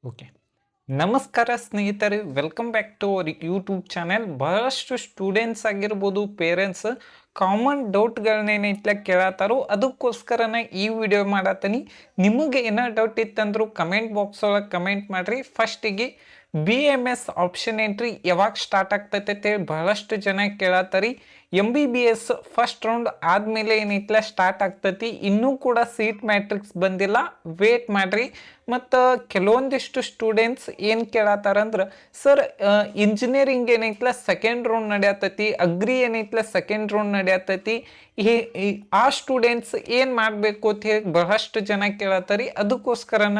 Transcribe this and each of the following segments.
Okay. ನಮಸ್ಕಾರ ಸ್ನೇಹಿತರೆ, welcome back to our YouTube channel. ಬಹಳಷ್ಟು ಸ್ಟೂಡೆಂಟ್ಸ್ ಆಗಿರ್ಬೋದು, ಪೇರೆಂಟ್ಸ್ ಕಾಮನ್ ಡೌಟ್ಗಳನ್ನೇನೈತ್ಲ ಕೇಳತ್ತಾರೋ, ಅದಕ್ಕೋಸ್ಕರನೇ ಈ ವಿಡಿಯೋ ಮಾಡತ್ತೀನಿ. ನಿಮಗೆ ಏನೋ ಡೌಟ್ ಇತ್ತಂದ್ರೂ ಕಮೆಂಟ್ ಬಾಕ್ಸ್ ಒಳಗೆ ಕಮೆಂಟ್ ಮಾಡಿರಿ. ಫಸ್ಟಿಗೆ BMS ಆಪ್ಷನ್ ಎಂಟ್ರಿ ಯಾವಾಗ ಸ್ಟಾರ್ಟ್ ಆಗ್ತೈತೆ ಅಂತೇಳಿ ಬಹಳಷ್ಟು ಜನ ಕೇಳತ್ತಾರಿ. MBBS ಫಸ್ಟ್ ರೌಂಡ್ ಆದಮೇಲೆ ಏನೈತ್ಲ ಸ್ಟಾರ್ಟ್ ಆಗ್ತೈತಿ. ಇನ್ನೂ ಕೂಡ ಸೀಟ್ ಮ್ಯಾಟ್ರಿಕ್ಸ್ ಬಂದಿಲ್ಲ, ವೇಟ್ ಮಾಡಿರಿ. ಮತ್ತು ಕೆಲವೊಂದಿಷ್ಟು ಸ್ಟೂಡೆಂಟ್ಸ್ ಏನು ಕೇಳತ್ತಾರಂದ್ರೆ, ಸರ್ ಇಂಜಿನಿಯರಿಂಗ್ ಏನೈತ್ಲ ಸೆಕೆಂಡ್ ರೌಂಡ್ ನಡೆಯತ್ತೈತಿ, ಅಗ್ರಿ ಏನೈತ್ಲ ಸೆಕೆಂಡ್ ರೌಂಡ್ ನಡೆಯತ್ತೈತಿ, ಆ ಸ್ಟೂಡೆಂಟ್ಸ್ ಏನು ಮಾಡಬೇಕು ಅಂತ ಹೇಳಿ ಬಹಳಷ್ಟು ಜನ ಕೇಳತ್ತಾರಿ. ಅದಕ್ಕೋಸ್ಕರನ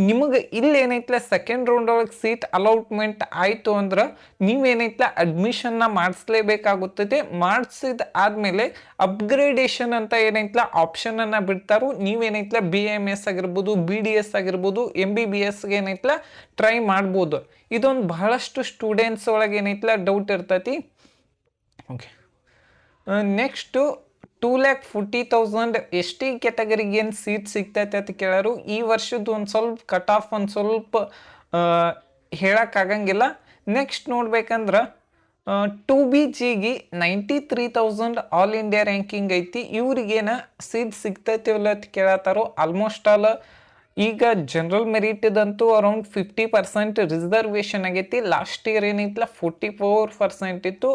ನಿಮಗೆ ಇಲ್ಲಿ ಏನೈತ್ಲ ಸೆಕೆಂಡ್ ರೌಂಡ್ ಒಳಗೆ ಸೀಟ್ ಅಲೌಟ್ಮೆಂಟ್ ಆಯಿತು ಅಂದ್ರೆ ನೀವೇನೈತ್ಲ ಅಡ್ಮಿಷನ್ನ ಮಾಡಿಸ್ಲೇಬೇಕಾಗುತ್ತದೆ. ಮಾಡಿಸಿದ ಆದಮೇಲೆ ಅಪ್ಗ್ರೇಡೇಷನ್ ಅಂತ ಏನೈತ್ಲ ಆಪ್ಷನನ್ನು ಬಿಡ್ತಾರೋ, ನೀವೇನೈತ್ಲ BMS ಆಗಿರ್ಬೋದು, BDS ಆಗಿರ್ಬೋದು, MBBSಗೆ ಏನೈತ್ಲ ಟ್ರೈ ಮಾಡ್ಬೋದು. ಇದೊಂದು ಬಹಳಷ್ಟು ಸ್ಟೂಡೆಂಟ್ಸ್ ಒಳಗೆ ಏನೈತ್ಲ ಡೌಟ್ ಇರ್ತೈತಿ. ಓಕೆ, ನೆಕ್ಸ್ಟು 2,40,000 ST ಕ್ಯಾಟಗರಿಗೆ ಏನು ಸೀಟ್ ಸಿಗ್ತೈತೆ ಅಂತ ಕೇಳೋರು. ಈ ವರ್ಷದ್ದು ಒಂದು ಸ್ವಲ್ಪ ಕಟ್ ಆಫ್ ಒಂದು ಸ್ವಲ್ಪ ಹೇಳೋಕ್ಕಾಗಂಗಿಲ್ಲ. ನೆಕ್ಸ್ಟ್ ನೋಡ್ಬೇಕಂದ್ರೆ 2BGಗೆ 93,000 ಆಲ್ ಇಂಡಿಯಾ ರ್ಯಾಂಕಿಂಗ್ ಐತಿ. ಇವ್ರಿಗೇನ ಸೀಟ್ ಸಿಗ್ತೈತಿವಲ್ಲ ಅಂತ ಕೇಳತ್ತಾರೋ. ಆಲ್ಮೋಸ್ಟ್ ಆಲ್ ಈಗ ಜನರಲ್ ಮೆರಿಟ್ದಂತೂ ಅರೌಂಡ್ 50% ರಿಸರ್ವೇಷನ್ ಆಗೈತಿ. ಲಾಸ್ಟ್ ಇಯರ್ ಏನೈತಿಲ್ಲ 44% ಇತ್ತು.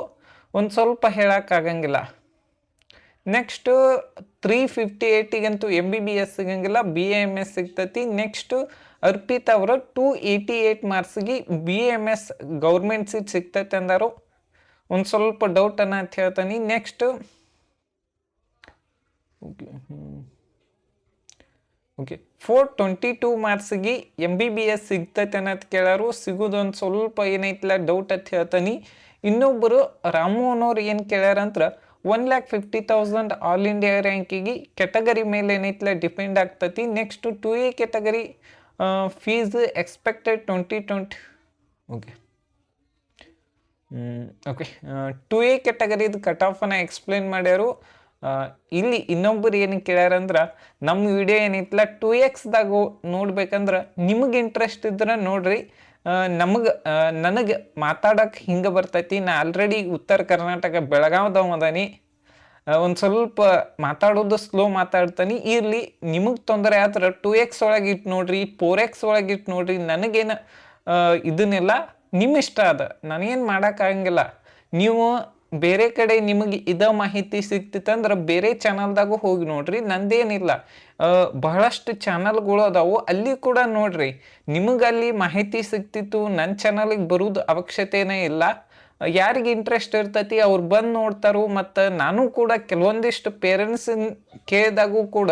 ಒಂದು ಸ್ವಲ್ಪ ಹೇಳೋಕ್ಕಾಗಂಗಿಲ್ಲ. ನೆಕ್ಸ್ಟು 358ಗಂತೂ MBBS ಸಿಗಂಗಿಲ್ಲ, BMS ಸಿಗ್ತೈತಿ. ನೆಕ್ಸ್ಟು ಅರ್ಪಿತ್ ಅವರು 288 ಮಾರ್ಕ್ಸ್ಗೆ BMS ಗೌರ್ಮೆಂಟ್ ಸೀಟ್ ಸಿಗ್ತೈತೆ ಅಂದರು. ಒಂದು ಸ್ವಲ್ಪ ಡೌಟನ್ನು ಅಂತ ಹೇಳ್ತಾನೆ. ನೆಕ್ಸ್ಟು ಓಕೆ 422 ಮಾರ್ಕ್ಸ್ಗೆ MBBS ಸಿಗ್ತೈತೆ ಅನ್ನೋದು ಕೇಳೋರು. ಸಿಗೋದೊಂದು ಸ್ವಲ್ಪ ಏನೈತಿಲ್ಲ ಡೌಟ್ ಅಂತ ಹೇಳ್ತಾನೆ. ಇನ್ನೊಬ್ಬರು ರಾಮು ಅನ್ನೋರು ಏನು ಕೇಳ್ಯಾರಂದ್ರೆ 1,50,000 ಆಲ್ ಇಂಡಿಯಾ ರ್ಯಾಂಕಿಗೆ ಕ್ಯಾಟಗರಿ ಮೇಲೆ ಏನೈತಿಲ್ಲ ಡಿಪೆಂಡ್ ಆಗ್ತೈತಿ. Next 2A category fees expected 2020. Okay okay 2A ಕ್ಯಾಟಗರಿದು ಕಟ್ ಆಫನ್ನು ಎಕ್ಸ್ಪ್ಲೇನ್ ಮಾಡ್ಯಾರು. ಇಲ್ಲಿ ಇನ್ನೊಬ್ಬರು ಏನು ಕೇಳ್ಯಾರಂದ್ರೆ, ನಮ್ಮ ವಿಡಿಯೋ ಏನೈತಿಲ್ಲ 2Xದಾಗ ನೋಡ್ಬೇಕಂದ್ರೆ ನಿಮಗೆ ಇಂಟ್ರೆಸ್ಟ್ ಇದ್ರೆ ನೋಡ್ರಿ. ನನಗೆ ಮಾತಾಡೋಕೆ ಹಿಂಗೆ ಬರ್ತೈತಿ. ನಾ ಆಲ್ರೆಡಿ ಉತ್ತರ ಕರ್ನಾಟಕ ಬೆಳಗಾವ್ದವ ಅದಾನಿ. ಒಂದು ಸ್ವಲ್ಪ ಮಾತಾಡೋದು ಸ್ಲೋ ಮಾತಾಡ್ತಾನೆ. ಇರಲಿ, ನಿಮಗೆ ತೊಂದರೆ ಆದ್ರೆ 2X ಒಳಗೆ ಇಟ್ಟು ನೋಡ್ರಿ, 4X ಒಳಗೆ ಇಟ್ಟು ನೋಡ್ರಿ. ನನಗೇನು ಇದನ್ನೆಲ್ಲ ನಿಮ್ಮ ಇಷ್ಟ ಅದ, ನನಗೇನು ಮಾಡೋಕ್ಕಾಗಂಗಿಲ್ಲ. ನೀವು ಬೇರೆ ಕಡೆ ನಿಮಗೆ ಇದ ಮಾಹಿತಿ ಸಿಗ್ತಿತ್ತಂದ್ರೆ ಬೇರೆ ಚಾನಲ್ದಾಗೂ ಹೋಗಿ ನೋಡ್ರಿ, ನಂದೇನಿಲ್ಲ. ಬಹಳಷ್ಟು ಚಾನಲ್ಗಳು ಅದಾವು, ಅಲ್ಲಿ ಕೂಡ ನೋಡ್ರಿ. ನಿಮಗೆ ಅಲ್ಲಿ ಮಾಹಿತಿ ಸಿಗ್ತಿತ್ತು, ನನ್ನ ಚಾನಲಿಗೆ ಬರೋದು ಅವಶ್ಯಕತೆನೇ ಇಲ್ಲ. ಯಾರಿಗೆ ಇಂಟ್ರೆಸ್ಟ್ ಇರ್ತೈತಿ ಅವ್ರು ಬಂದು ನೋಡ್ತಾರೋ. ಮತ್ತು ನಾನು ಕೂಡ ಕೆಲವೊಂದಿಷ್ಟು ಪೇರೆಂಟ್ಸಿನ ಕೇಳಿದಾಗೂ ಕೂಡ,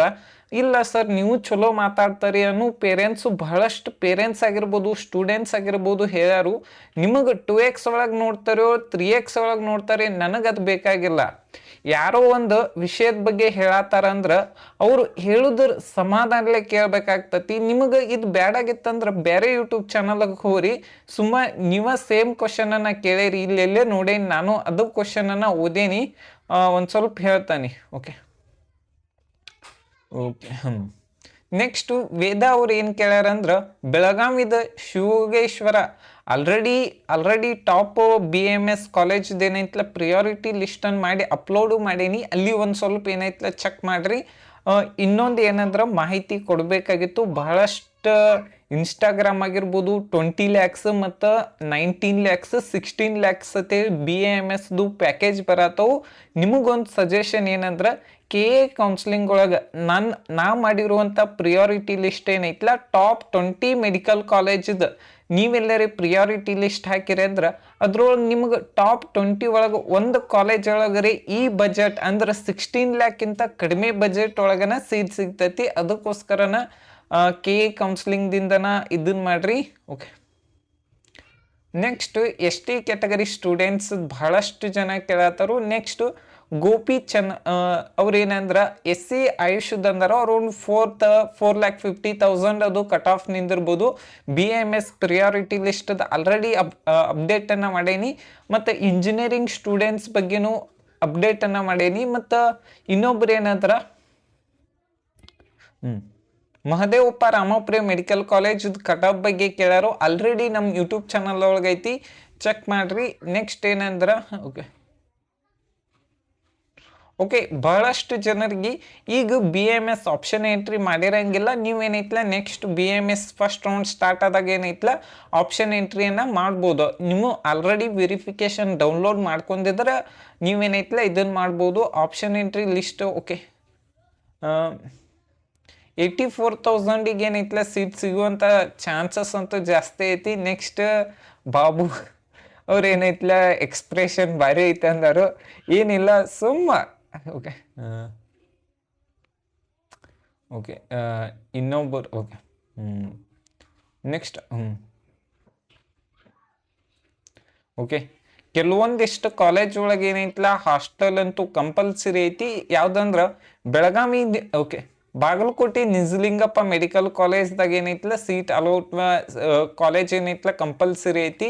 ಇಲ್ಲ ಸರ್ ನೀವು ಚಲೋ ಮಾತಾಡ್ತಾರೆ ಅನ್ನೋ ಪೇರೆಂಟ್ಸು ಬಹಳಷ್ಟು ಪೇರೆಂಟ್ಸ್ ಆಗಿರ್ಬೋದು, ಸ್ಟೂಡೆಂಟ್ಸ್ ಆಗಿರ್ಬೋದು ಹೇಳ್ಯಾರು. ನಿಮಗೆ 2X ಒಳಗೆ ನೋಡ್ತಾರೋ 3X ಒಳಗೆ ನೋಡ್ತಾರೆ, ನನಗದು ಬೇಕಾಗಿಲ್ಲ. ಯಾರೋ ಒಂದು ವಿಷಯದ ಬಗ್ಗೆ ಹೇಳತ್ತಾರಂದ್ರೆ ಅವರು ಹೇಳುದ್ರ ಸಮಾಧಾನಲೇ ಕೇಳಬೇಕಾಗ್ತತಿ. ನಿಮಗೆ ಇದು ಬ್ಯಾಡಾಗಿತ್ತಂದ್ರೆ ಬೇರೆ ಯೂಟ್ಯೂಬ್ ಚಾನಲ್ಗೆ ಹೋಗ್ರಿ. ನೀವ ಸೇಮ್ ಕ್ವಶನನ್ನು ಕೇಳಿರಿ. ಇಲ್ಲೆಲ್ಲೇ ನೋಡೇನಿ ನಾನು, ಅದು ಕ್ವಶನನ್ನು ಓದೇನಿ. ಒಂದು ಸ್ವಲ್ಪ ಹೇಳ್ತಾನೆ. ಓಕೆ ಓಕೆ ನೆಕ್ಸ್ಟು ವೇದ ಅವ್ರು ಏನು ಕೇಳ್ಯಾರಂದ್ರೆ, ಬೆಳಗಾವಿದ ಶಿವಗೇಶ್ವರ ಆಲ್ರೆಡಿ ಟಾಪ್ BMS ಕಾಲೇಜ್ದು ಏನೈತ್ಲ ಪ್ರಿಯಾರಿಟಿ ಲಿಸ್ಟನ್ನು ಮಾಡಿ ಅಪ್ಲೋಡು ಮಾಡೀನಿ. ಅಲ್ಲಿ ಒಂದು ಸ್ವಲ್ಪ ಏನೈತ್ಲ ಚೆಕ್ ಮಾಡಿರಿ. ಇನ್ನೊಂದು ಏನಂದ್ರೆ ಮಾಹಿತಿ ಕೊಡಬೇಕಾಗಿತ್ತು. ಬಹಳಷ್ಟು ಇನ್ಸ್ಟಾಗ್ರಾಮ್ ಆಗಿರ್ಬೋದು 20 lakhs ಮತ್ತು 19 lakhs 16 lakhs ಅಂತೇಳಿ BMSದು ಪ್ಯಾಕೇಜ್ ಬರತ್ತವು. ನಿಮಗೊಂದು ಸಜೆಷನ್ ಏನಂದ್ರೆ, KA ಕೌನ್ಸಿಲಿಂಗ್ ಒಳಗೆ ನಾ ಮಾಡಿರುವಂಥ ಪ್ರಿಯಾರಿಟಿ ಲಿಸ್ಟ್ ಏನೈತಿಲ್ಲ ಟಾಪ್ 20 ಮೆಡಿಕಲ್ ಕಾಲೇಜದು ನೀವೆಲ್ಲರೂ ಪ್ರಿಯಾರಿಟಿ ಲಿಸ್ಟ್ ಹಾಕಿರಿ ಅಂದ್ರೆ ಅದ್ರೊಳಗೆ ನಿಮ್ಗೆ ಟಾಪ್ 20 ಒಳಗೆ ಒಂದು ಕಾಲೇಜ್ ಒಳಗರೆ ಈ ಬಜೆಟ್ ಅಂದ್ರೆ 16 lakhಕ್ಕಿಂತ ಕಡಿಮೆ ಬಜೆಟ್ ಒಳಗನ ಸೀಟ್ ಸಿಗ್ತೈತಿ. ಅದಕ್ಕೋಸ್ಕರನ KA ಕೌನ್ಸಿಲಿಂಗ್ದಿಂದನ ಇದನ್ನು ಮಾಡ್ರಿ. Okay, next ST category students ಬಹಳಷ್ಟು ಜನ ಕೇಳತ್ತಾರು. ನೆಕ್ಸ್ಟು ಗೋಪಿ ಅವ್ರೇನಂದ್ರೆ SC ಆಯುಷ್ದ ಅಂದಾರ ಅರೌಂಡ್ 4,50,000 ಅದು ಕಟ್ ಆಫ್ ನಿಂದಿರ್ಬೋದು. BMS ಪ್ರಿಯಾರಿಟಿ ಲಿಸ್ಟದ ಆಲ್ರೆಡಿ ಅಪ್ಡೇಟನ್ನು ಮಾಡೇನಿ. ಮತ್ತು ಇಂಜಿನಿಯರಿಂಗ್ ಸ್ಟೂಡೆಂಟ್ಸ್ ಬಗ್ಗೆನೂ ಅಪ್ಡೇಟನ್ನು ಮಾಡೇನಿ. ಮತ್ತು ಇನ್ನೊಬ್ರು ಏನಂದ್ರೆ Mahadevappa Ramapriya medical college cut off ಬಗ್ಗೆ ಕೇಳ್ಯಾರು. ಆಲ್ರೆಡಿ ನಮ್ಮ ಯೂಟ್ಯೂಬ್ ಚಾನಲ್ ಒಳಗೆ ಐತಿ, ಚೆಕ್ ಮಾಡ್ರಿ. ನೆಕ್ಸ್ಟ್ ಏನಂದ್ರೆ ಓಕೆ ಬಹಳಷ್ಟು ಜನರಿಗೆ ಈಗ BMS ಆಪ್ಷನ್ ಎಂಟ್ರಿ ಮಾಡಿರಂಗಿಲ್ಲ. ನೀವೇನೈತ್ಲ next BMS first round start ಆದಾಗ ಏನೈತ್ಲ ಆಪ್ಷನ್ ಎಂಟ್ರಿಯನ್ನು ಮಾಡ್ಬೋದು. ನೀವು ಆಲ್ರೆಡಿ ವೆರಿಫಿಕೇಶನ್ ಡೌನ್ಲೋಡ್ ಮಾಡ್ಕೊಂಡಿದ್ರೆ ನೀವೇನೈತ್ಲ ಇದನ್ನು ಮಾಡ್ಬೋದು. ಆಪ್ಷನ್ ಎಂಟ್ರಿ ಲಿಸ್ಟ್ ಓಕೆ 84,000 ಏನೈತ್ಲ ಸೀಟ್ ಸಿಗುವಂಥ ಚಾನ್ಸಸ್ ಅಂತೂ ಜಾಸ್ತಿ ಐತಿ. ನೆಕ್ಸ್ಟ್ ಬಾಬು ಅವ್ರು ಏನೈತ್ಲ ಎಕ್ಸ್ಪ್ರೆಷನ್ ಭಾರಿ ಐತೆ ಅಂದರು. ಏನಿಲ್ಲ ಸುಮ್ಮ ಓಕೆ ಓಕೆ ಇನ್ನೊಬ್ಬರು ಓಕೆ ನೆಕ್ಸ್ಟ್ ಓಕೆ ಕೆಲವೊಂದಿಷ್ಟು ಕಾಲೇಜ್ ಒಳಗೆ ಏನೈತ್ಲ ಹಾಸ್ಟೆಲ್ ಅಂತೂ ಕಂಪಲ್ಸರಿ ಐತಿ. ಯಾವ್ದಂದ್ರೆ ಬೆಳಗಾವಿ ಓಕೆ ಬಾಗಲಕೋಟೆ ನಿಜಲಿಂಗಪ್ಪ ಮೆಡಿಕಲ್ ಕಾಲೇಜ್ದಾಗ ಏನೈತ್ಲ ಸೀಟ್ ಅಲೌಟ್ ಕಾಲೇಜ್ ಏನೈತ್ಲ ಕಂಪಲ್ಸರಿ ಐತಿ.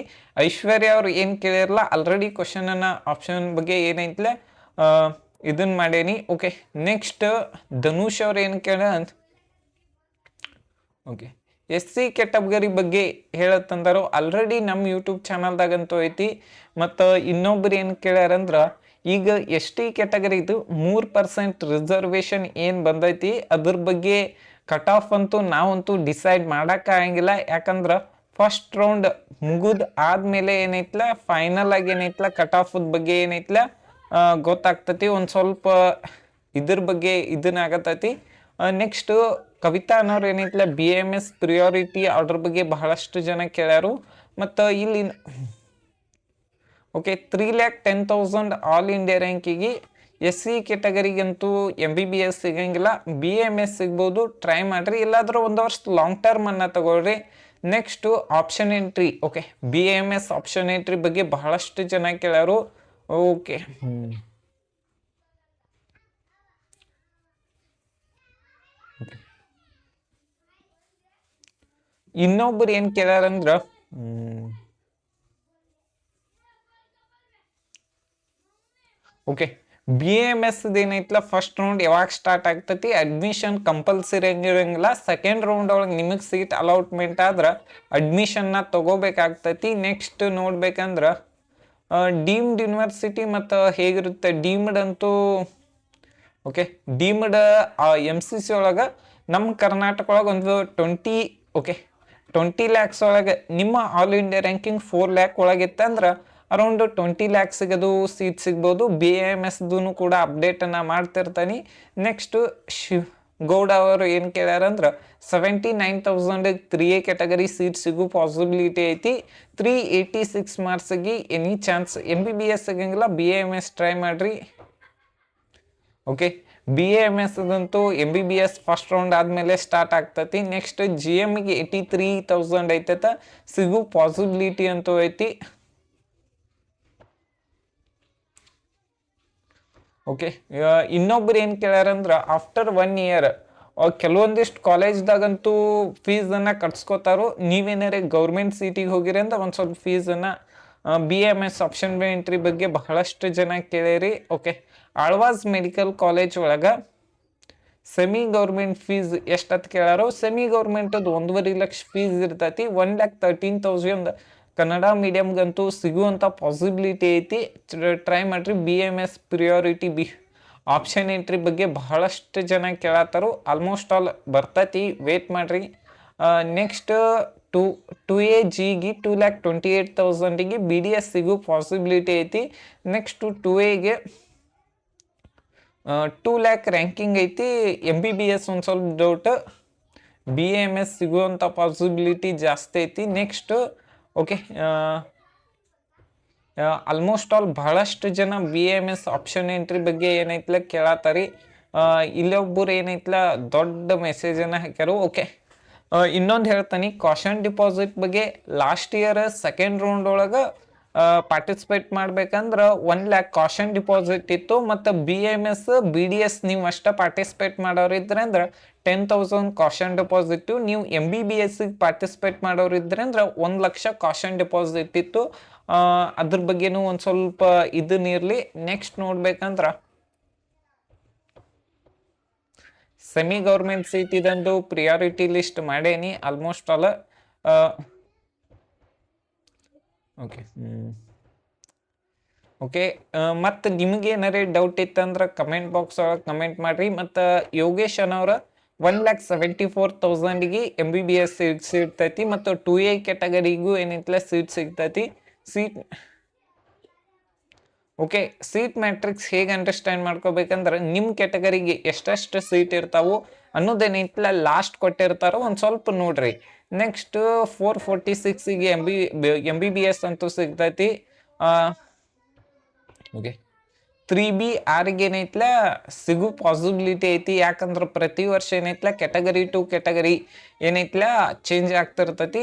ಐಶ್ವರ್ಯ ಅವ್ರು ಏನು ಕೇಳಿರಲ್ಲ ಆಲ್ರೆಡಿ ಕ್ವಶನ್ ಅನ್ನ ಆಪ್ಷನ್ ಬಗ್ಗೆ ಏನೈತ್ಲ ಇದನ್ನ ಮಾಡೇನಿ. ಓಕೆ ನೆಕ್ಸ್ಟ್ ಧನುಷ್ ಅವ್ರು ಏನು ಕೇಳ ಓಕೆ SC ಕ್ಯಾಟಗರಿ ಬಗ್ಗೆ ಹೇಳತ್ತಂದಾರು. ಆಲ್ರೆಡಿ ನಮ್ಮ ಯೂಟ್ಯೂಬ್ ಚಾನಲ್ದಾಗಂತೂ ಐತಿ. ಮತ್ತು ಇನ್ನೊಬ್ರು ಏನು ಕೇಳ್ಯಾರಂದ್ರೆ ಈಗ ST ಕ್ಯಾಟಗರಿದು 3% ರಿಸರ್ವೇಷನ್ ಏನು ಬಂದೈತಿ ಅದ್ರ ಬಗ್ಗೆ ಕಟ್ ಆಫ್ ಅಂತೂ ನಾವಂತೂ ಡಿಸೈಡ್ ಮಾಡೋಕ್ಕಾಗಂಗಿಲ್ಲ. ಯಾಕಂದ್ರೆ ಫಸ್ಟ್ ರೌಂಡ್ ಮುಗಿದು ಆದಮೇಲೆ ಏನೈತ್ಲ ಫೈನಲ್ ಆಗಿ ಏನೈತ್ಲ ಕಟ್ ಆಫ್ ಬಗ್ಗೆ ಏನೈತ್ಲ ಗೊತ್ತಾಗ್ತತಿ. ಒಂದು ಸ್ವಲ್ಪ ಇದ್ರ ಬಗ್ಗೆ ಇದನ್ನಾಗತ್ತೈತಿ. ನೆಕ್ಸ್ಟ್ ಕವಿತಾ ಅನ್ನೋರು ಏನೈತ್ಲ BMS ಪ್ರಿಯಾರಿಟಿ ಅದ್ರ ಬಗ್ಗೆ ಬಹಳಷ್ಟು ಜನ ಕೇಳ್ಯಾರು. ಮತ್ತು ಇಲ್ಲಿ ಓಕೆ 3,10,000 ಆಲ್ ಇಂಡಿಯಾ ರ್ಯಾಂಕಿಗೆ SC ಕ್ಯಾಟಗರಿಗಂತೂ MBBS ಸಿಗಂಗಿಲ್ಲ, BMS ಸಿಗ್ಬೋದು. ಟ್ರೈ ಮಾಡಿರಿ, ಇಲ್ಲಾದ್ರೂ ಒಂದು ವರ್ಷ ಲಾಂಗ್ ಟರ್ಮ್ ಅನ್ನ ತಗೊಳ್ರಿ. Next option entry okay BMS option entry ಬಗ್ಗೆ ಬಹಳಷ್ಟು ಜನ ಕೇಳ್ಯಾರು. ಓಕೆ ಇನ್ನೊಬ್ರು ಏನು ಕೇಳ್ಯಾರಂದ್ರ ಓಕೆ BMS ಏನೈತ್ಲ ಫಸ್ಟ್ ರೌಂಡ್ ಯಾವಾಗ ಸ್ಟಾರ್ಟ್ ಆಗ್ತೈತಿ, ಅಡ್ಮಿಷನ್ ಕಂಪಲ್ಸರಿ ಹಂಗಿರಂಗಿಲ್ಲ. ಸೆಕೆಂಡ್ ರೌಂಡ್ ಒಳಗೆ ನಿಮಗೆ ಸೀಟ್ ಅಲಾಟ್ಮೆಂಟ್ ಆದ್ರೆ ಅಡ್ಮಿಷನ್ನ ತಗೋಬೇಕಾಗ್ತೈತಿ. ನೆಕ್ಸ್ಟ್ ನೋಡ್ಬೇಕಂದ್ರೆ ಡೀಮ್ಡ್ ಯೂನಿವರ್ಸಿಟಿ ಮತ್ತು ಹೇಗಿರುತ್ತೆ ಡೀಮ್ಡ್ ಅಂತೂ ಓಕೆ ಡೀಮ್ಡ್ MCC ಒಳಗೆ ನಮ್ಮ ಕರ್ನಾಟಕ ಒಳಗೆ ಒಂದು 20 ಲ್ಯಾಕ್ಸ್ ಒಳಗೆ ನಿಮ್ಮ ಆಲ್ ಇಂಡಿಯಾ ರ್ಯಾಂಕಿಂಗ್ 4 ಲ್ಯಾಕ್ ಒಳಗಿತ್ತಂದ್ರೆ ಅರೌಂಡ್ 20 ಲ್ಯಾಕ್ಸಿಗೆ ಅದು ಸೀಟ್ ಸಿಗ್ಬೋದು. BMSದು ಕೂಡ ಅಪ್ಡೇಟನ್ನು ಮಾಡ್ತಿರ್ತಾನೆ. ನೆಕ್ಸ್ಟು ಗೌಡ ಅವರು ಏನು ಕೇಳ್ಯಾರಂದ್ರೆ 79,000 3A ಕ್ಯಾಟಗರಿ ಸೀಟ್ ಸಿಗೋ ಪಾಸಿಬಿಲಿಟಿ ಐತಿ. 386 ಮಾರ್ಕ್ಸಿಗೆ ಎನಿ ಚಾನ್ಸ್ MBBS ಸಿಗಂಗಿಲ್ಲ, BMS ಟ್ರೈ ಮಾಡ್ರಿ. ಓಕೆ BMS ಅದಂತೂ MBBS ಫಸ್ಟ್ ರೌಂಡ್ ಆದಮೇಲೆ ಸ್ಟಾರ್ಟ್ ಆಗ್ತೈತಿ. ನೆಕ್ಸ್ಟ್ GMಗೆ 83,000 ಐತೈತ ಸಿಗೋ ಪಾಸಿಬಿಲಿಟಿ ಅಂತೂ ಐತಿ. ಓಕೆ ಇನ್ನೊಬ್ರು ಏನು ಕೇಳ್ಯಾರಂದ್ರೆ ಆಫ್ಟರ್ 1 ಇಯರ್ ಕೆಲವೊಂದಿಷ್ಟು ಕಾಲೇಜ್ದಾಗಂತೂ ಫೀಸನ್ನು ಕಟ್ಸ್ಕೊತಾರೋ. ನೀವೇನಾರೇ ಗೌರ್ಮೆಂಟ್ ಸೀಟಿಗೆ ಹೋಗಿರಿ ಅಂದ್ರೆ ಒಂದು ಸ್ವಲ್ಪ ಫೀಸನ್ನು BMS ಆಪ್ಷನ್ ಎಂಟ್ರಿ ಬಗ್ಗೆ ಬಹಳಷ್ಟು ಜನ ಕೇಳಿರಿ. ಓಕೆ ಆಳ್ವಾಸ್ ಮೆಡಿಕಲ್ ಕಾಲೇಜ್ ಒಳಗೆ ಸೆಮಿ ಗೌರ್ಮೆಂಟ್ ಫೀಸ್ ಎಷ್ಟಂತ ಕೇಳಾರೋ. ಸೆಮಿ ಗೌರ್ಮೆಂಟದು 1.5 ಲಕ್ಷ ಫೀಸ್ ಇರ್ತೈತಿ. 1,13,000 ಕನ್ನಡ ಮೀಡಿಯಮ್ಗಂತೂ ಸಿಗುವಂಥ ಪಾಸಿಬಿಲಿಟಿ ಐತಿ. ಟ್ರೈ ಮಾಡ್ರಿ. BMS ಪ್ರಿಯಾರಿಟಿ ಆಪ್ಷನ್ ಎಂಟ್ರಿ ಬಗ್ಗೆ ಬಹಳಷ್ಟು ಜನ ಕೇಳತ್ತಾರು. ಆಲ್ಮೋಸ್ಟ್ ಆಲ್ ಬರ್ತೈತಿ, ವೇಟ್ ಮಾಡ್ರಿ. ನೆಕ್ಸ್ಟ್ 2AGಗೆ 2,28,000ಗೆ BDS ಸಿಗೋ ಪಾಸಿಬಿಲಿಟಿ ಐತಿ. ನೆಕ್ಸ್ಟ್ 2Aಗೆ 2 ಲ್ಯಾಕ್ ರ್ಯಾಂಕಿಂಗ್ ಐತಿ. MBBS ಒಂದು ಸ್ವಲ್ಪ ಡೌಟ್, BMS ಸಿಗುವಂಥ ಪಾಸಿಬಿಲಿಟಿ ಜಾಸ್ತಿ ಐತಿ. ನೆಕ್ಸ್ಟ್ ಓಕೆ ಆಲ್ಮೋಸ್ಟ್ ಆಲ್ ಬಹಳಷ್ಟು ಜನ BMS ಆಪ್ಷನ್ ಎಂಟ್ರಿ ಬಗ್ಗೆ ಏನೈತ್ಲ ಕೇಳತ್ತಾರಿ. ಇಲ್ಲೊಬ್ಬರು ಏನೈತ್ಲ ದೊಡ್ಡ ಮೆಸೇಜನ್ನು ಹಾಕ್ಯಾರು. ಓಕೆ ಇನ್ನೊಂದು ಹೇಳ್ತಾನೆ, ಕಾಷನ್ ಡಿಪಾಸಿಟ್ ಬಗ್ಗೆ ಲಾಸ್ಟ್ ಇಯರ್ ಸೆಕೆಂಡ್ ರೌಂಡ್ ಒಳಗೆ ಪಾರ್ಟಿಸಿಪೇಟ್ ಮಾಡ್ಬೇಕಂದ್ರೆ 1 ಲ್ಯಾಕ್ ಕಾಷನ್ ಡಿಪಾಸಿಟ್ ಇತ್ತು. ಮತ್ತು BMS BDS ನೀವು ಅಷ್ಟೇ ಪಾರ್ಟಿಸಿಪೇಟ್ ಮಾಡೋರಿದ್ರೆ ಅಂದ್ರೆ 10,000 ಕಾಷನ್ ಡಿಪಾಸಿಟ್. ನೀವು MBBSಗೆ ಪಾರ್ಟಿಸಿಪೇಟ್ ಮಾಡೋರಿದ್ರೆ ಅಂದ್ರೆ 1 ಲಕ್ಷ ಕಾಷನ್ ಡಿಪಾಸಿಟ್ ಇತ್ತು. ಅದ್ರ ಬಗ್ಗೆನೂ ಒಂದು ಸ್ವಲ್ಪ ಇದನ್ನಿರಲಿ. ನೆಕ್ಸ್ಟ್ ನೋಡ್ಬೇಕಂದ್ರೆ ಸೆಮಿ ಗೌರ್ಮೆಂಟ್ ಸೀಟ್ ಇದಂದು ಪ್ರಿಯಾರಿಟಿ ಲಿಸ್ಟ್ ಮಾಡೇನಿ ಆಲ್ಮೋಸ್ಟ್ ಆಲ್. ಓಕೆ ಓಕೆ ಮತ್ತು ನಿಮ್ಗೆ ಏನಾರೇ ಡೌಟ್ ಇತ್ತಂದ್ರೆ ಕಮೆಂಟ್ ಬಾಕ್ಸ್ ಒಳಗೆ ಕಮೆಂಟ್ ಮಾಡಿರಿ. ಮತ್ತು ಯೋಗೇಶ್ ಅನ್ನೋರ 1,74,000ಗೆ MBBS ಸೀಟ್ ಸಿಗ್ತೈತಿ ಮತ್ತು 2A ಕ್ಯಾಟಗರಿಗೂ ಏನೈತಿಲ್ಲ ಸೀಟ್ ಸಿಗ್ತೈತಿ. ಸೀಟ್ ಮ್ಯಾಟ್ರಿಕ್ಸ್ ಹೇಗೆ ಅಂಡರ್ಸ್ಟ್ಯಾಂಡ್ ಮಾಡ್ಕೋಬೇಕಂದ್ರೆ ನಿಮ್ಮ ಕ್ಯಾಟಗರಿಗೆ ಎಷ್ಟೆಷ್ಟು ಸೀಟ್ ಇರ್ತಾವು ಅನ್ನೋದೇನೈತಿಲ್ಲ ಲಾಸ್ಟ್ ಕೊಟ್ಟಿರ್ತಾರೋ ಒಂದು ಸ್ವಲ್ಪ ನೋಡ್ರಿ. ನೆಕ್ಸ್ಟ್ 446ಗೆ MBBS ಅಂತೂ ಸಿಗ್ತೈತಿ. 3B ಆರ್ಗೆ ಏನೈತ್ಲ ಸಿಗೋ ಪಾಸಿಬಿಲಿಟಿ ಐತಿ. ಯಾಕಂದ್ರೆ ಪ್ರತಿ ವರ್ಷ ಏನೈತ್ಲ ಕ್ಯಾಟಗರಿ ಟು ಕ್ಯಾಟಗರಿ ಏನೈತ್ಲ ಚೇಂಜ್ ಆಗ್ತಿರ್ತೈತಿ.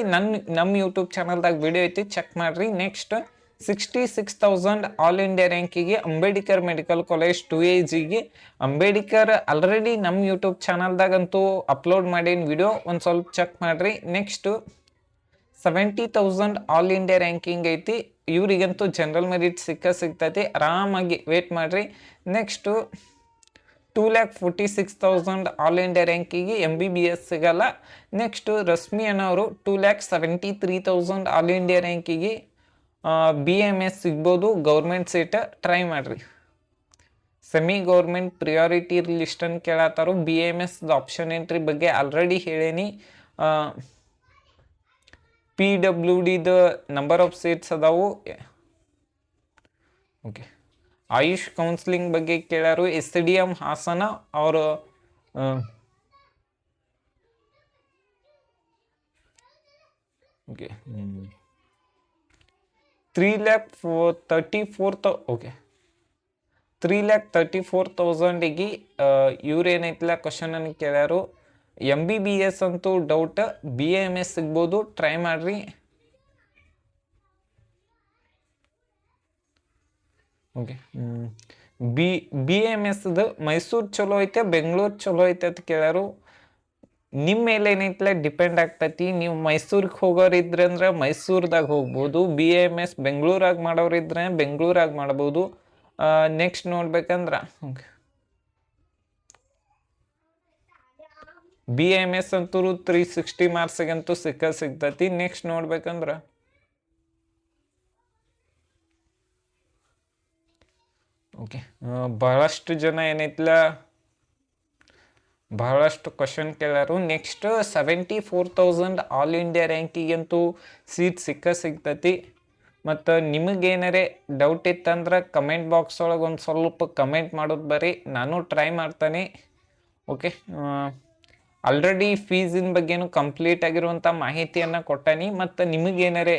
ನಮ್ಮ ಯೂಟ್ಯೂಬ್ ಚಾನಲ್ದಾಗ ವಿಡಿಯೋ ಐತಿ, ಚೆಕ್ ಮಾಡ್ರಿ. ನೆಕ್ಸ್ಟ್ 66,000 ಆಲ್ ಇಂಡಿಯಾ ರ್ಯಾಂಕಿಗೆ ಅಂಬೇಡ್ಕರ್ ಮೆಡಿಕಲ್ ಕಾಲೇಜ್ 2AGಗೆ ಅಂಬೇಡ್ಕರ್ ಆಲ್ರೆಡಿ ನಮ್ಮ ಯೂಟ್ಯೂಬ್ ಚಾನಲ್ದಾಗಂತೂ ಅಪ್ಲೋಡ್ ಮಾಡೀನಿ ವಿಡಿಯೋ, ಒಂದು ಸ್ವಲ್ಪ ಚೆಕ್ ಮಾಡ್ರಿ. ನೆಕ್ಸ್ಟ್ 70,000 ಆಲ್ ಇಂಡಿಯಾ ರ್ಯಾಂಕಿಂಗ್ ಐತಿ. ಇವರಿಗಂತೂ ಜನರಲ್ ಮೆರಿಟ್ ಸಿಗ್ತೈತಿ, ಆರಾಮಾಗಿ ವೇಟ್ ಮಾಡ್ರಿ. ನೆಕ್ಸ್ಟು 2,46,000 ಆಲ್ ಇಂಡಿಯಾ ರ್ಯಾಂಕಿಗೆ MBBS ಸಿಗಲ್ಲ. ನೆಕ್ಸ್ಟು ರಶ್ಮಿ ಅನ್ನೋರು 2,73,000 ಆಲ್ ಇಂಡಿಯಾ ರ್ಯಾಂಕಿಗೆ BMS ಸಿಗ್ಬೋದು, ಗೌರ್ಮೆಂಟ್ ಸೀಟ್ ಟ್ರೈ ಮಾಡ್ರಿ. ಸೆಮಿ ಗೌರ್ಮೆಂಟ್ ಪ್ರಿಯಾರಿಟಿ ಲಿಸ್ಟನ್ನು ಕೇಳತ್ತಾರು. BMS ಆಪ್ಷನ್ ಎಂಟ್ರಿ ಬಗ್ಗೆ ಆಲ್ರೆಡಿ ಹೇಳೇನಿ. PWD ನಂಬರ್ ಆಫ್ ಸೀಟ್ಸ್ ಅದಾವು. ಆಯುಷ್ ಕೌನ್ಸಿಲಿಂಗ್ ಬಗ್ಗೆ ಕೇಳಾರು. SDM ಹಾಸನ ಅವರು 3,34,000ಗೆ ಇವ್ರೇನೈತಿಲ್ಲ ಕ್ವಶನ್ ಅನ್ನು ಕೇಳ್ಯಾರು. MBBS ಅಂತೂ ಡೌಟ್, BMS ಸಿಗ್ಬೋದು, ಟ್ರೈ ಮಾಡ್ರಿ. BMSದು ಮೈಸೂರು ಚಲೋ ಐತೆ ಬೆಂಗಳೂರು ಚಲೋ ಐತೆ ಅಂತ ಕೇಳ್ಯಾರು. ನಿಮ್ಮ ಮೇಲೆ ಏನೈತಿಲ್ಲ ಡಿಪೆಂಡ್ ಆಗ್ತೈತಿ. ನೀವು ಮೈಸೂರಿಗೆ ಹೋಗೋರಿದ್ರೆ ಅಂದ್ರೆ ಮೈಸೂರ್ದಾಗ ಹೋಗ್ಬೋದು. BMS ಬೆಂಗಳೂರಾಗ ಮಾಡೋರಿದ್ರೆ ಬೆಂಗಳೂರಾಗ ಮಾಡ್ಬೋದು. ನೆಕ್ಸ್ಟ್ ನೋಡ್ಬೇಕಂದ್ರ BMS ಅಂತೂ 360 ಮಾರ್ಕ್ಸ್ಗಂತೂ ಸಿಗ್ತೈತಿ. ನೆಕ್ಸ್ಟ್ ನೋಡ್ಬೇಕಂದ್ರ ಬಹಳಷ್ಟು ಜನ ಏನೈತಿಲ್ಲ ಬಹಳಷ್ಟು ಕ್ವಶನ್ ಕೇಳ್ಯಾರು. ನೆಕ್ಸ್ಟ್ 74,000 ಆಲ್ ಇಂಡಿಯಾ ರ್ಯಾಂಕಿಗಂತೂ ಸೀಟ್ ಸಿಗ್ತೈತಿ. ಮತ್ತು ನಿಮಗೇನಾರೇ ಡೌಟ್ ಇತ್ತಂದ್ರೆ ಕಮೆಂಟ್ ಬಾಕ್ಸ್ ಒಳಗೆ ಒಂದು ಸ್ವಲ್ಪ ಕಮೆಂಟ್ ಮಾಡೋದು ಬರ್ರಿ, ನಾನು ಟ್ರೈ ಮಾಡ್ತಾನೆ. ಆಲ್ರೆಡಿ ಫೀಸಿನ ಬಗ್ಗೆನೂ ಕಂಪ್ಲೀಟ್ ಆಗಿರುವಂಥ ಮಾಹಿತಿಯನ್ನು ಕೊಟ್ಟಾನಿ. ಮತ್ತು ನಿಮಗೇನಾರೇ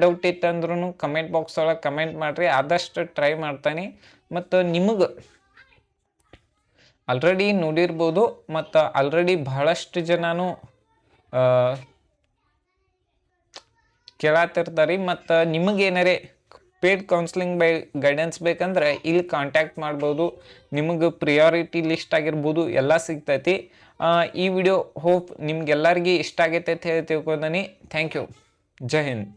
ಡೌಟ್ ಇತ್ತಂದ್ರೂ ಕಮೆಂಟ್ ಬಾಕ್ಸ್ ಒಳಗೆ ಕಮೆಂಟ್ ಮಾಡಿರಿ, ಆದಷ್ಟು ಟ್ರೈ ಮಾಡ್ತಾನೆ. ಮತ್ತು ನಿಮಗೆ ಆಲ್ರೆಡಿ ನೋಡಿರ್ಬೋದು ಮತ್ತು ಆಲ್ರೆಡಿ ಬಹಳಷ್ಟು ಜನನು ಕೇಳತ್ತಿರ್ತಾರೆ. ಮತ್ತು ನಿಮಗೇನಾರೇ ಪೇಡ್ ಕೌನ್ಸಿಲಿಂಗ್ ಗೈಡೆನ್ಸ್ ಬೇಕಂದ್ರೆ ಇಲ್ಲಿ ಕಾಂಟ್ಯಾಕ್ಟ್ ಮಾಡ್ಬೋದು. ನಿಮಗೆ ಪ್ರಿಯಾರಿಟಿ ಲಿಸ್ಟ್ ಆಗಿರ್ಬೋದು ಎಲ್ಲ ಸಿಗ್ತೈತಿ. ಈ ವಿಡಿಯೋ ಹೋಪ್ ನಿಮ್ಗೆಲ್ಲರಿಗೂ ಇಷ್ಟ ಆಗೈತೆ ಅಂತ ಹೇಳಿ ತಿಳ್ಕೊಂಡನಿ. Thank you. ಜೈ ಹಿಂದ್.